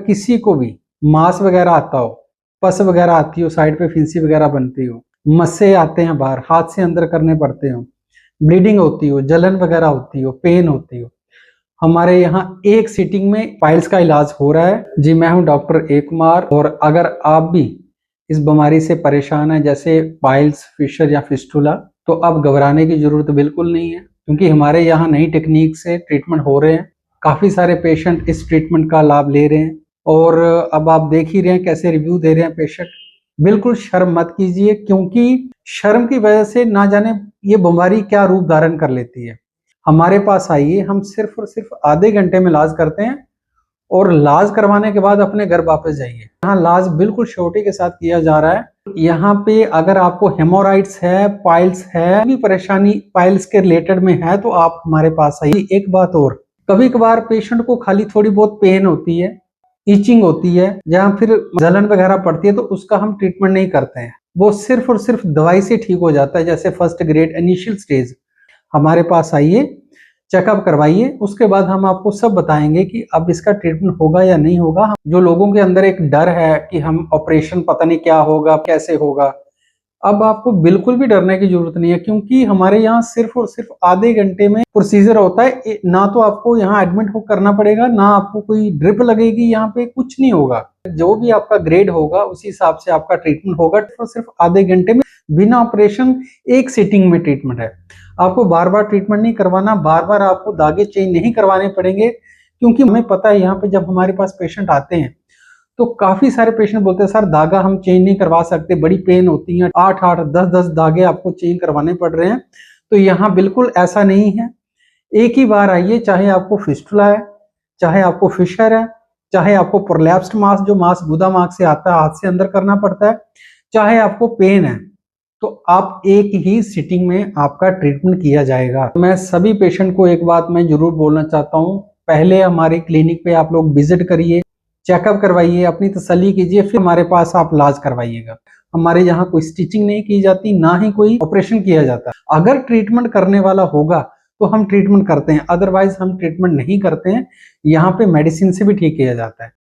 किसी को भी मांस वगैरह आता हो, पस वगैरह आती हो, साइड पे फिंसी वगैरह बनती हो, मस्से आते हैं बाहर, हाथ से अंदर करने पड़ते हो, ब्लीडिंग होती हो, जलन वगैरह होती हो, पेन होती हो, हमारे यहाँ एक सीटिंग में पाइल्स का इलाज हो रहा है। जी मैं हूँ डॉक्टर ए कुमार, और अगर आप भी इस बीमारी से परेशान हैं जैसे पाइल्स, फिशर या फिस्टुला, तो अब घबराने की जरूरत बिल्कुल नहीं है, क्योंकि हमारे यहाँ नई टेक्निक से ट्रीटमेंट हो रहे हैं। काफी सारे पेशेंट इस ट्रीटमेंट का लाभ ले रहे हैं, और अब आप देख ही रहे हैं कैसे रिव्यू दे रहे हैं पेशेंट। बिल्कुल शर्म मत कीजिए, क्योंकि शर्म की वजह से ना जाने ये बीमारी क्या रूप धारण कर लेती है। हमारे पास आइए, हम सिर्फ और सिर्फ आधे घंटे में इलाज करते हैं, और इलाज करवाने के बाद अपने घर वापस जाइए। यहाँ इलाज बिल्कुल श्योरिटी के साथ किया जा रहा है। यहाँ पे अगर आपको हेमोराइड्स है, पाइल्स है, भी परेशानी पाइल्स के रिलेटेड में है, तो आप हमारे पास आइए। एक बात और, कभी कभार पेशेंट को खाली थोड़ी बहुत पेन होती है, ईचिंग होती है, जहाँ फिर जलन वगैरह पड़ती है, तो उसका हम ट्रीटमेंट नहीं करते हैं। वो सिर्फ और सिर्फ दवाई से ठीक हो जाता है, जैसे फर्स्ट ग्रेड इनिशियल स्टेज। हमारे पास आइए, चेकअप करवाइए, उसके बाद हम आपको सब बताएंगे कि अब इसका ट्रीटमेंट होगा या नहीं होगा। जो लोगों के अंदर एक डर है कि हम ऑपरेशन पता नहीं क्या होगा, कैसे होगा, अब आपको बिल्कुल भी डरने की जरूरत नहीं है, क्योंकि हमारे यहाँ सिर्फ और सिर्फ आधे घंटे में प्रोसीजर होता है। ना तो आपको यहाँ एडमिट हो करना पड़ेगा, ना आपको कोई ड्रिप लगेगी, यहाँ पे कुछ नहीं होगा। जो भी आपका ग्रेड होगा उसी हिसाब से आपका ट्रीटमेंट होगा। तो सिर्फ आधे घंटे में बिना ऑपरेशन एक सीटिंग में ट्रीटमेंट है। आपको बार बार ट्रीटमेंट नहीं करवाना, बार बार आपको धागे चेंज नहीं करवाने पड़ेंगे, क्योंकि हमें पता है यहाँ पे जब हमारे पास पेशेंट आते हैं तो काफी सारे पेशेंट बोलते हैं सर धागा हम चेंज नहीं करवा सकते, बड़ी पेन होती है, 8-8, 10-10 धागे आपको चेंज करवाने पड़ रहे हैं। तो यहाँ बिल्कुल ऐसा नहीं है। एक ही बार आइए, चाहे आपको फिस्टुला है, चाहे आपको फिशर है, चाहे आपको प्रोलैप्स्ड मास, जो मास गुदा मार्ग से आता है, हाथ से अंदर करना पड़ता है, चाहे आपको पेन है, तो आप एक ही सिटिंग में आपका ट्रीटमेंट किया जाएगा। तो मैं सभी पेशेंट को एक बात मैं जरूर बोलना चाहता हूँ, पहले हमारी क्लिनिक पे आप लोग विजिट करिए, चेकअप करवाइए, अपनी तसल्ली कीजिए, फिर हमारे पास आप इलाज करवाइएगा। हमारे यहाँ कोई स्टिचिंग नहीं की जाती, ना ही कोई ऑपरेशन किया जाता। अगर ट्रीटमेंट करने वाला होगा तो हम ट्रीटमेंट करते हैं, अदरवाइज हम ट्रीटमेंट नहीं करते हैं। यहाँ पे मेडिसिन से भी ठीक किया जाता है।